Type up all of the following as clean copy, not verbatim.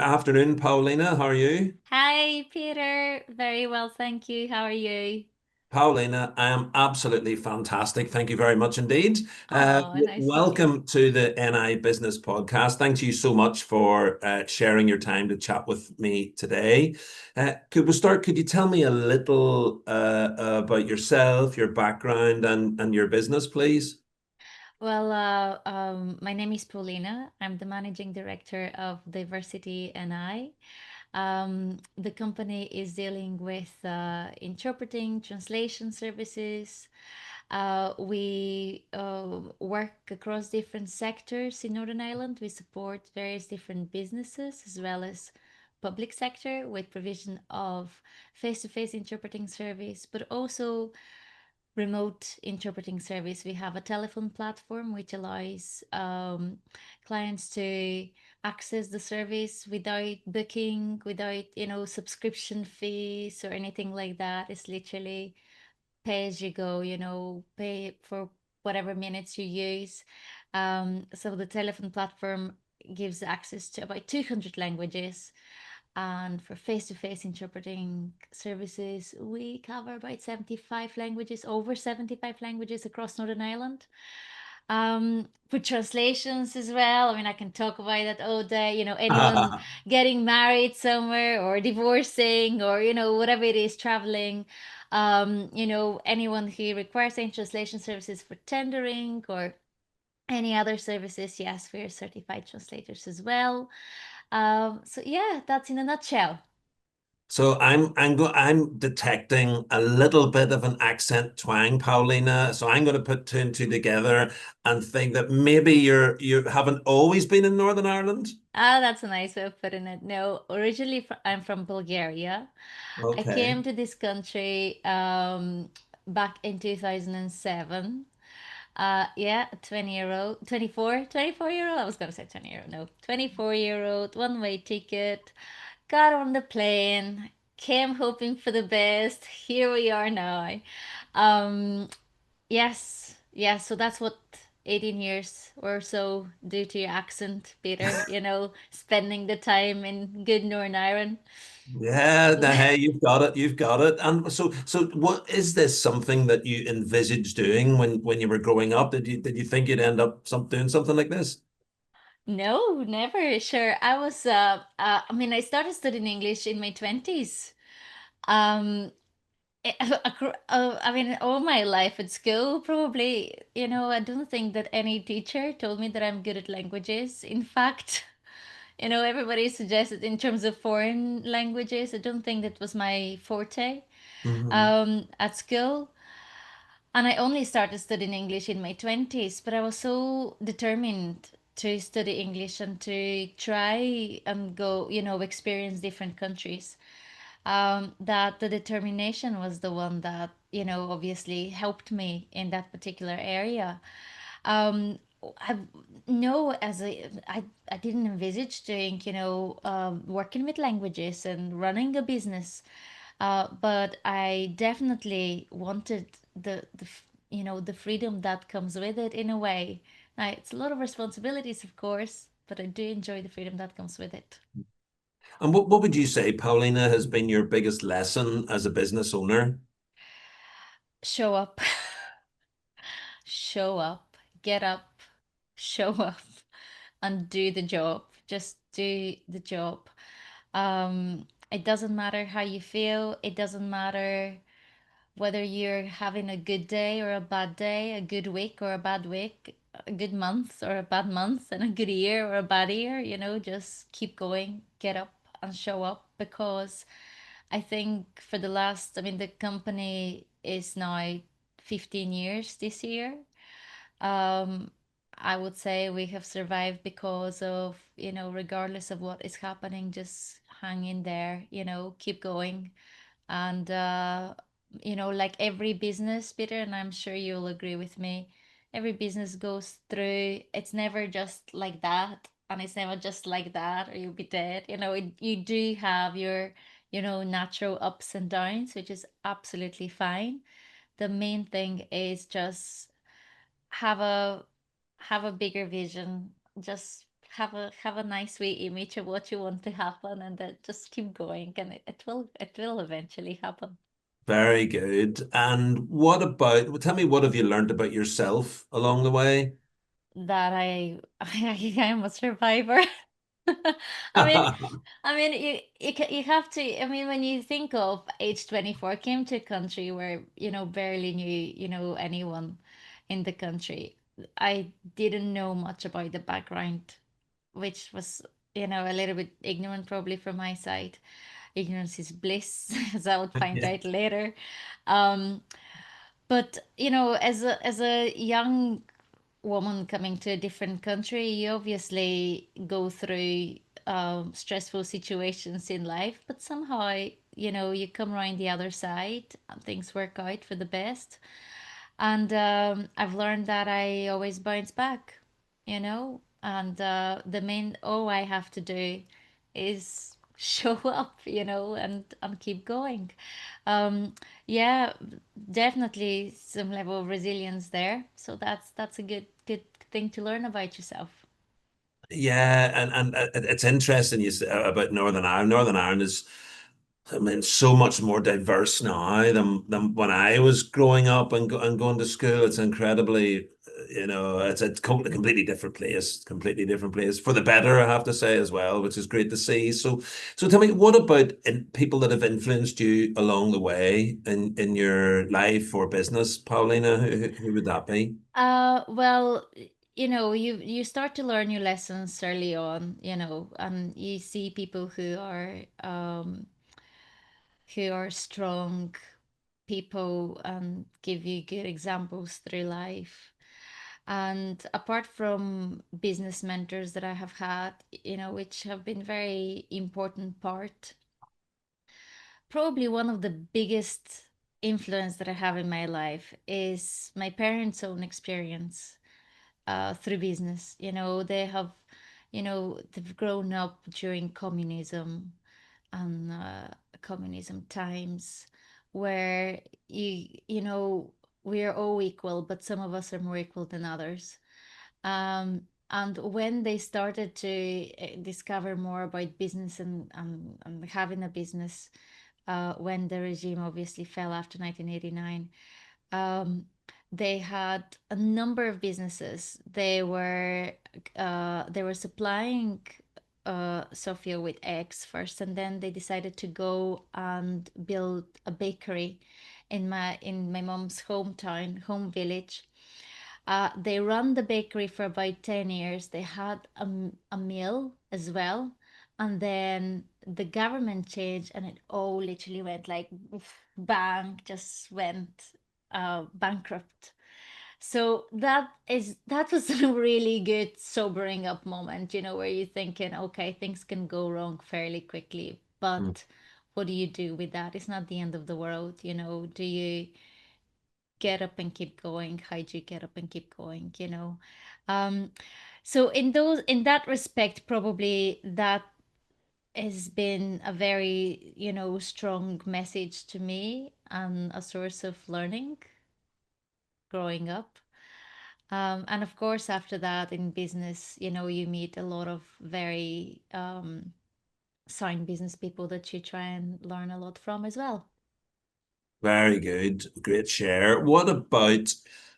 Afternoon, Paolina. How are you? Hi, Peter. Very well, thank you. How are you? Paolina, I am absolutely fantastic. Thank you very much indeed. Oh, nice to hear. Welcome to the NI Business Podcast. Thank you so much for sharing your time to chat with me today. Could we start? Could you tell me a little about yourself, your background, and your business, please? My name is Paulina. I'm the managing director of Diversity NI. The company is dealing with interpreting, translation services. We work across different sectors in Northern Ireland. We support various different businesses as well as public sector with provision of face-to-face interpreting service, but also remote interpreting service. We have a telephone platform which allows clients to access the service without booking, without, subscription fees or anything like that. It's literally pay as you go, pay for whatever minutes you use. So the telephone platform gives access to about 200 languages. And for face-to-face interpreting services, we cover about 75 languages, over 75 languages across Northern Ireland. For translations as well, I mean, I can talk about that all day. Anyone getting married somewhere or divorcing or, whatever it is, traveling. Anyone who requires any translation services for tendering or any other services, yes, we're certified translators as well. So yeah, that's in a nutshell. So I'm detecting a little bit of an accent twang, Paulina. So I'm going to put two and two together and think that maybe you haven't always been in Northern Ireland. Ah, that's a nice way of putting it. No, originally I'm from Bulgaria. I Okay. came to this country back in 2007. Yeah, 20-year-old, 24-year-old. I was gonna say 20-year-old. No, 24-year-old, one-way ticket. Got on the plane, came hoping for the best. Here we are now. Um, yes, yes. So that's what 18 years or so due to your accent, Peter. Spending the time in good Northern Ireland. Yeah, hey, you've got it, you've got it. And so what is this something that you envisaged doing when you were growing up? Did you think you'd end up doing something like this? No, never. Sure. I mean, I started studying English in my 20s. Um, I mean, all my life at school, probably, I don't think that any teacher told me that I'm good at languages. In fact, everybody suggested in terms of foreign languages. I don't think that was my forte Mhm. at school. And I only started studying English in my 20s, but I was so determined to study English and to try and go, experience different countries. That the determination was the one that, obviously helped me in that particular area. Um, I no, I didn't envisage doing, working with languages and running a business. But I definitely wanted the freedom that comes with it in a way. Now, it's a lot of responsibilities, of course, but I do enjoy the freedom that comes with it. And what would you say, Paulina, has been your biggest lesson as a business owner? Show up, show up, get up, show up, and do the job. Just do the job. It doesn't matter how you feel. It doesn't matter whether you're having a good day or a bad day, a good week or a bad week, a good month or a bad month, and a good year or a bad year, just keep going, get up and show up because I think for the last, I mean, the company is now 15 years this year. Um, I would say we have survived because of, regardless of what is happening, just hang in there, keep going and like every business, Peter, and I'm sure you'll agree with me, every business goes through, it's never just like that, and it's never just like that or you'll be dead. You do have your, natural ups and downs, which is absolutely fine. The main thing is just have a have a bigger vision, just have a nice way image of what you want to happen, and then just keep going, and it will eventually happen. Very good. And what about, well, tell me, what have you learned about yourself along the way? That I am a survivor. I mean, you have to. I mean, when you think of age 24, came to a country where barely knew anyone in the country. I didn't know much about the background, which was a little bit ignorant probably from my side. Ignorance is bliss, as I would find Yeah. out later. Um, but as a young woman coming to a different country, you obviously go through stressful situations in life, but somehow, you come around the other side and things work out for the best. And I've learned that I always bounce back, and the main, all I have to do is show up, and keep going. Um, yeah, definitely some level of resilience there. So that's a good thing to learn about yourself. Yeah, and it's interesting you say about Northern Ireland. Northern Ireland is, I mean, so much more diverse now than when I was growing up and going to school. It's incredibly, it's a completely different place, completely different place for the better, I have to say as well, which is great to see. So tell me, what about people that have influenced you along the way in your life or business, Paulina? Who would that be? Well, you start to learn your lessons early on, and you see people who are strong people and give you good examples through life. And apart from business mentors that I have had, which have been very important part, probably one of the biggest influence that I have in my life is my parents' own experience through business. They've grown up during communism and communism times where you know we are all equal, but some of us are more equal than others. And when they started to discover more about business and having a business, when the regime obviously fell after 1989, um, they had a number of businesses. They were supplying Sofia with eggs first, and then they decided to go and build a bakery in my mom's hometown, home village. They run the bakery for about 10 years. They had a mill as well. And then the government changed and it all literally went like bang, just went bankrupt. So that was a really good sobering up moment, where you're thinking, okay, things can go wrong fairly quickly, Hmm. but what do you do with that? It's not the end of the world, Do you get up and keep going? How do you get up and keep going? Um, so in that respect, probably that has been a very, strong message to me and a source of learning growing up. And of course, after that in business, you meet a lot of very sound business people that you try and learn a lot from as well. Very good. Great share. What about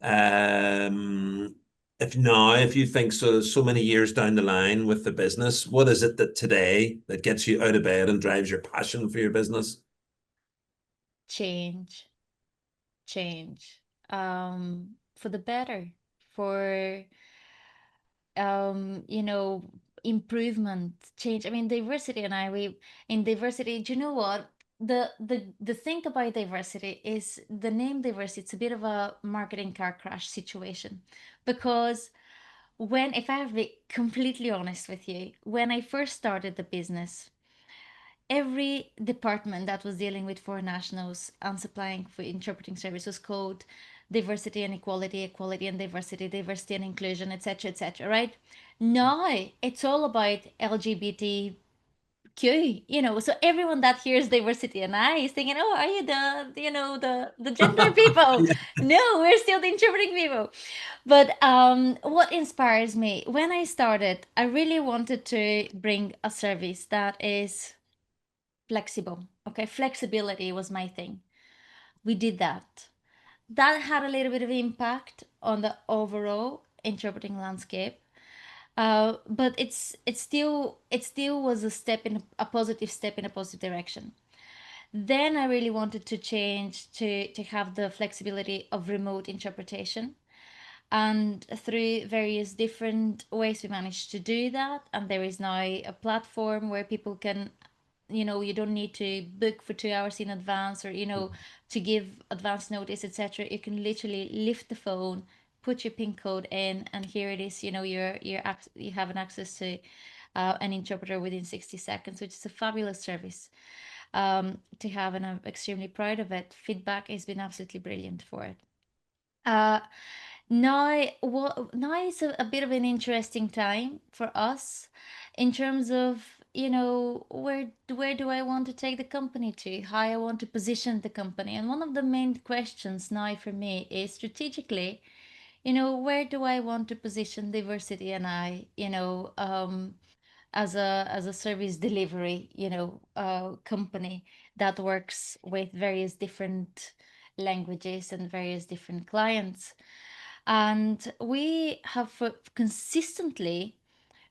um if you think so many years down the line with the business, what is it that today that gets you out of bed and drives your passion for your business? Change, change, for the better, for improvement, change. I mean, diversity and I, we in diversity, do you know what? The thing about diversity is the name diversity, it's a bit of a marketing car crash situation. Because if I have to be completely honest with you, when I first started the business, every department that was dealing with foreign nationals and supplying for interpreting service was called diversity and equality, equality and diversity, diversity and inclusion, etc., etc. Right now, it's all about LGBTQ queue, so everyone that hears diversity and I is thinking, oh, are you the gender people? Yeah. No, we're still the interpreting people. But what inspires me, when I started, I really wanted to bring a service that is flexible. Okay, flexibility was my thing. We did that. That had a little bit of impact on the overall interpreting landscape. But it still was a positive step in a positive direction. Then I really wanted to change to have the flexibility of remote interpretation, and through various different ways we managed to do that. And there is now a platform where people can, you don't need to book for 2 hours in advance, or to give advance notice, etc. You can literally lift the phone, put your pin code in, and here it is. You have an access to an interpreter within 60 seconds, which is a fabulous service to have, and I'm extremely proud of it. Feedback has been absolutely brilliant for it. uh, now is a bit of an interesting time for us in terms of, where do I want to take the company to, how I want to position the company. And one of the main questions now for me is strategically, where do I want to position diversity and as a service delivery, company that works with various different languages and various different clients. And we have consistently,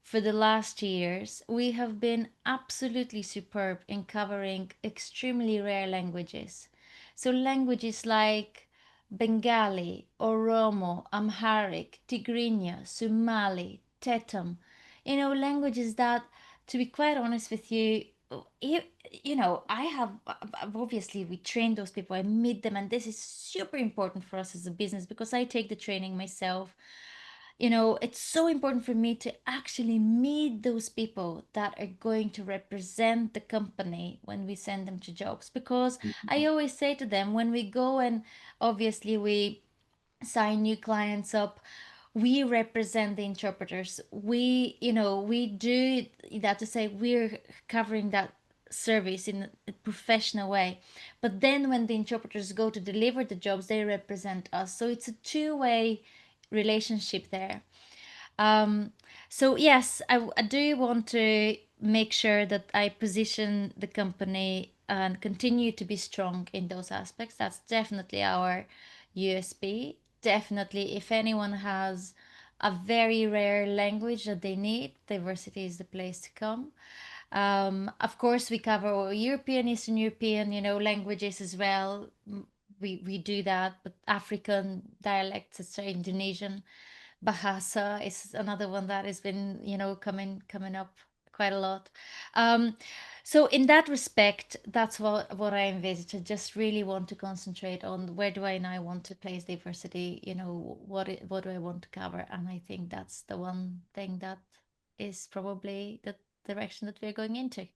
for the last years, we have been absolutely superb in covering extremely rare languages. So languages like Bengali, Oromo, Amharic, Tigrinya, Somali, Tetum, languages that, to be quite honest with you, you, I have, obviously we train those people, I meet them, and this is super important for us as a business because I take the training myself. It's so important for me to actually meet those people that are going to represent the company when we send them to jobs. Because I always say to them, when we go and obviously we sign new clients up, we represent the interpreters. We do that to say we're covering that service in a professional way. But then when the interpreters go to deliver the jobs, they represent us. So it's a two-way relationship there. um, so yes, I do want to make sure that I position the company and continue to be strong in those aspects. That's definitely our USB. Definitely, if anyone has a very rare language that they need, diversity is the place to come. Of course, we cover European, Eastern European, languages as well. We do that, but African dialects, etc., Indonesian. Bahasa is another one that has been, coming up quite a lot. Um, so in that respect, that's what I envisage. I just really want to concentrate on where do I now want to place diversity. What do I want to cover, and I think that's the one thing that is probably the direction that we're going into.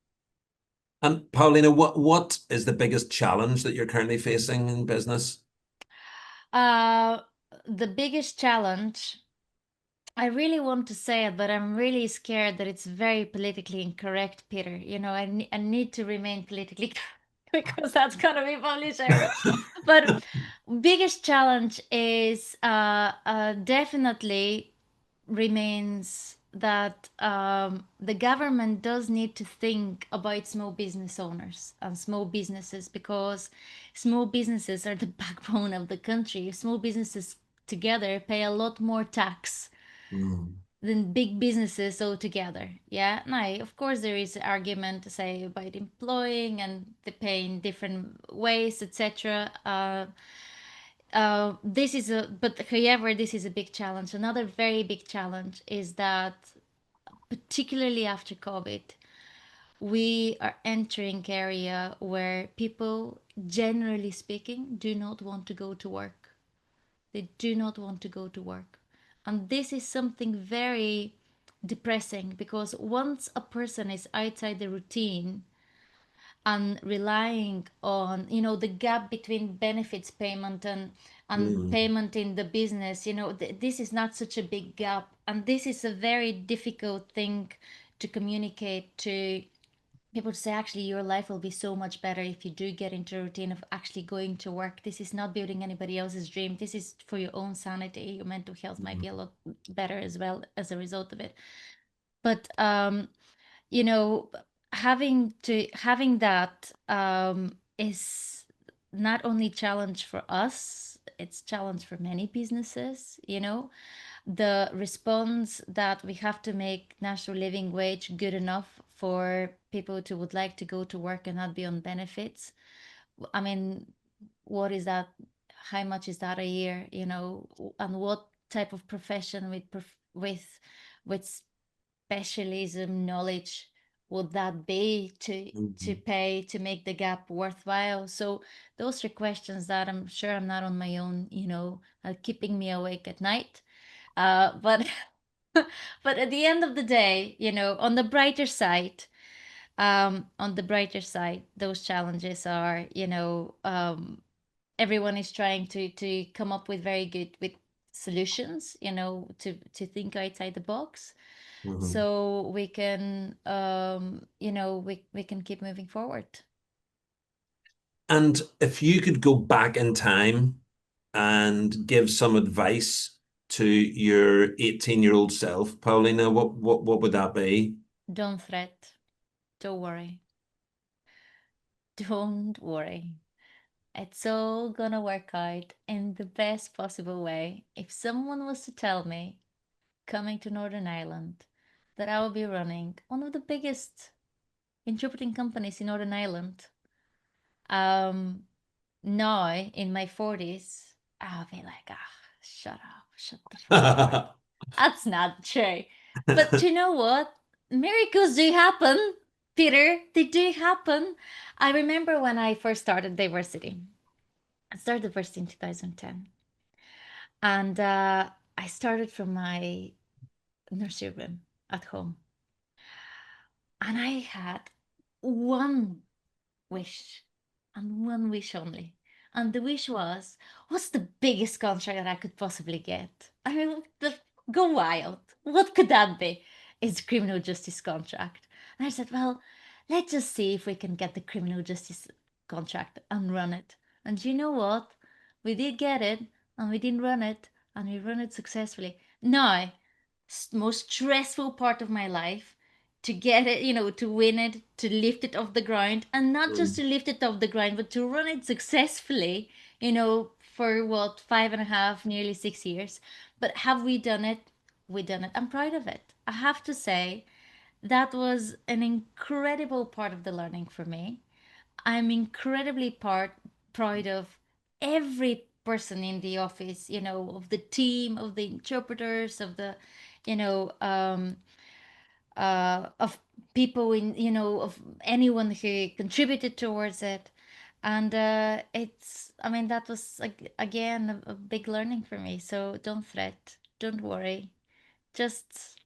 And Paulina, what is the biggest challenge that you're currently facing in business? Uh, the biggest challenge, I really want to say it, but I'm really scared that it's very politically incorrect, Peter. I need to remain politically because that's gonna be published everywhere. But biggest challenge is definitely remains that the government does need to think about small business owners and small businesses, because small businesses are the backbone of the country. Small businesses together pay a lot more tax Mm. than big businesses altogether. Yeah. Now, of course, there is argument to say about employing and they pay in different ways, etc. However, this is a big challenge. Another very big challenge is that, particularly after COVID, we are entering area where people, generally speaking, do not want to go to work. They do not want to go to work. And this is something very depressing, because once a person is outside the routine and relying on, the gap between benefits payment and Mm. payment in the business, this is not such a big gap. And this is a very difficult thing to communicate to people say actually your life will be so much better if you do get into a routine of actually going to work. This is not building anybody else's dream. This is for your own sanity. Your mental health might be a lot better as well as a result of it. But you know, having that is not only challenge for us, it's challenge for many businesses, you know, the response that we have to make national living wage good enough for people to would like to go to work and not be on benefits. I mean, what is that? How much is that a year? You know, and what type of profession with specialism knowledge would that be to Mhm. pay to make the gap worthwhile? So those are questions that I'm sure I'm not on my own, you know, keeping me awake at night. But but at the end of the day, you know, on the brighter side, those challenges are, you know, everyone is trying to come up with very good with solutions, you know, to think outside the box, Mhm. so we can, you know, we can keep moving forward. And if you could go back in time and give some advice to your 18-year-old self, Paulina, what would that be? Don't fret. Don't worry. Don't worry. It's all gonna work out in the best possible way. If someone was to tell me, coming to Northern Ireland, that I will be running one of the biggest interpreting companies in Northern Ireland, um, now in my 40s, I'll be like, ah, shut up, shut the fuck up. That's not true. But you know what? Miracles do happen, Peter. They do happen. I remember when I first started diversity. I started diversity in 2010. And I started from my nursery room at home. And I had one wish and one wish only. And the wish was, what's the biggest contract that I could possibly get? I mean, go wild. What could that be? It's a criminal justice contract. And I said, well, let's just see if we can get the criminal justice contract and run it. And you know what? We did get it, and we did run it, and we run it successfully. Now, most stressful part of my life, to get it, you know, to win it, to lift it off the ground, and not just to lift it off the ground, but to run it successfully, you know, for what, 5.5, nearly 6 years. But have we done it? We done it. I'm proud of it. I have to say that was an incredible part of the learning for me. I'm incredibly proud of every person in the office, you know, of the team, of the interpreters, of the, you know, of people in, you know, of anyone who contributed towards it. And it's, I mean, that was like, again, a big learning for me. So don't fret, don't worry, just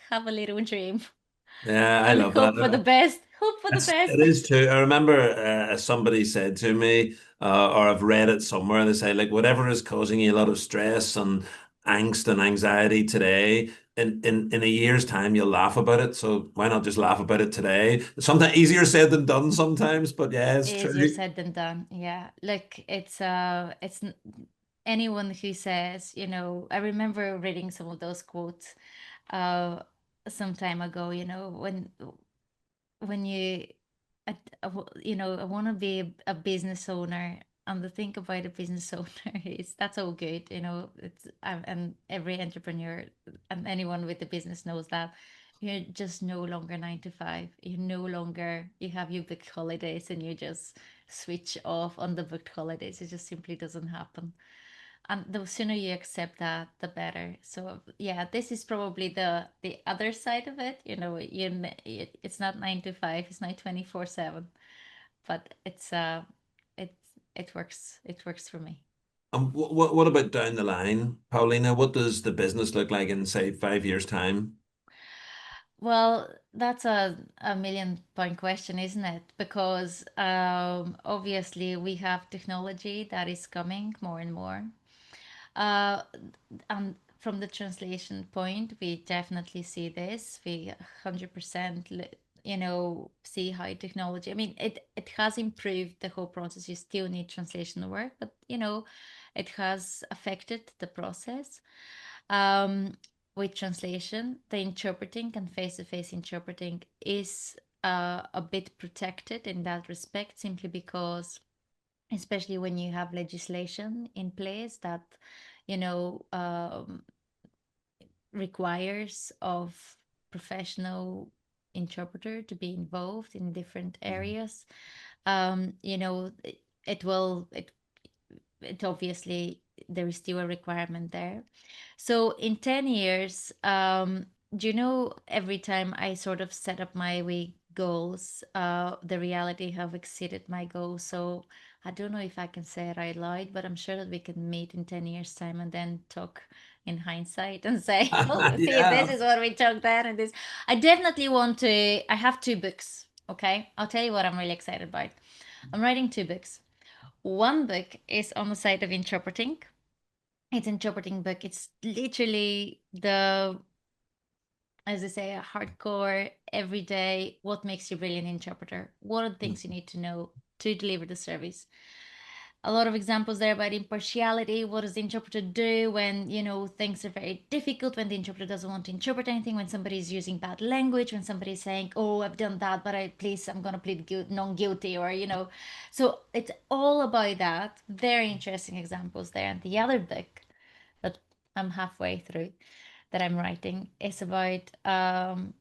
have a little dream Yeah, I and love hope for the that. best. Hope for the It best. is too. I remember somebody said to me, or I've read it somewhere, they say, like, whatever is causing you a lot of stress and angst and anxiety today, in a year's time, you'll laugh about it. So why not just laugh about it today? Sometimes easier said than done sometimes, but yeah, it's Easier true. said than done. Yeah. Like anyone who says, you know, I remember reading some of those quotes uh some time ago, you know, when you you know, I want to be a business owner, and the thing about a business owner is that's all good, you know, it's and every entrepreneur and anyone with a business knows that you're just no longer 9 to 5. You're no longer, you have your booked holidays and you just switch off on the booked holidays. It just simply doesn't happen, and the sooner you accept that, the better. So yeah, this is probably the other side of it, you know. It's not 9 to 5, it's not 24/7, but it it works for me. What about down the line, Paulina? What does the business look like in, say, 5 years' time? Well, that's a million point question, isn't it? Because obviously we have technology that is coming more and more. Uh, and from the translation point, we definitely see this. We 100% see how technology, I mean, it has improved the whole process. You still need translational work, but it has affected the process. With translation, the interpreting and face-to-face interpreting is a bit protected in that respect, simply because, especially when you have legislation in place that, you know, um, requires of professional interpreter to be involved in different areas. It will it obviously, there is still a requirement there. So in 10 years, do every time I sort of set up my week goals, the reality have exceeded my goals. So I don't know if I can say I lied, but I'm sure that we can meet in 10 years time and then talk in hindsight and say, oh, see, this Yeah. is what we talked there and this. I definitely want to, I have 2 books. Okay. I'll tell you what I'm really excited about. I'm writing 2 books. One book is on the side of interpreting. It's interpreting book. It's literally the, as I say, a hardcore, everyday, what makes you a brilliant interpreter? What are the things you need to know to deliver the service? A lot of examples there about impartiality. What does the interpreter do when, things are very difficult, when the interpreter doesn't want to interpret anything, when somebody's using bad language, when somebody's saying, oh, I've done that, but I'm going to plead non-guilty, or, So it's all about that. Very interesting examples there. And the other book that I'm halfway through that I'm writing is about the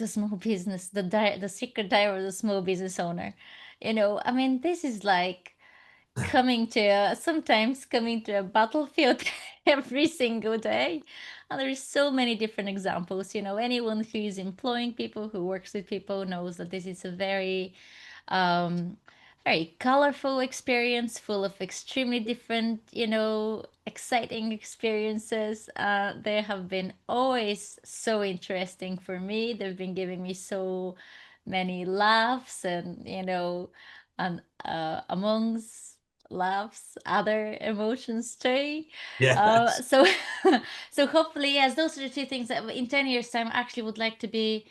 small business, the secret diary of the small business owner. I mean, this is like sometimes coming to a battlefield every single day. And there is so many different examples. Anyone who is employing people, who works with people, knows that this is a um, very colorful experience, full of extremely different, exciting experiences. They have been always so interesting for me. They've been giving me so many laughs, and and amongst laughs, other emotions too. Yes. So, so hopefully, yes, those are the 2 things that in 10 years' time I actually would like to be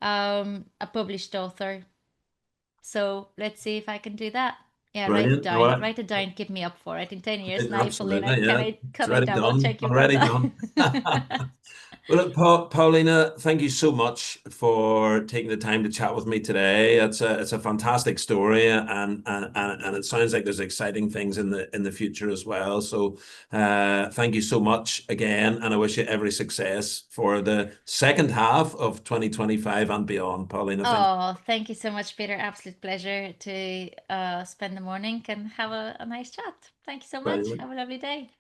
a published author. So let's see if I can do that. Yeah, write it Brilliant. No, down. Write it down. Keep me up for it. In 10 years now, Paulina, absolutely. Yeah. It's can I already double done. check you've done Already done. that? Well, look, Paulina, thank you so much for taking the time to chat with me today. It's a fantastic story, and it sounds like there's exciting things in the future as well. So, thank you so much again, and I wish you every success for the second half of 2025 and beyond, Paulina. Thank you. Oh, thank you so much, Peter. Absolute pleasure to spend the morning and have a nice chat. Thank you so much. Brilliant. Have a lovely day.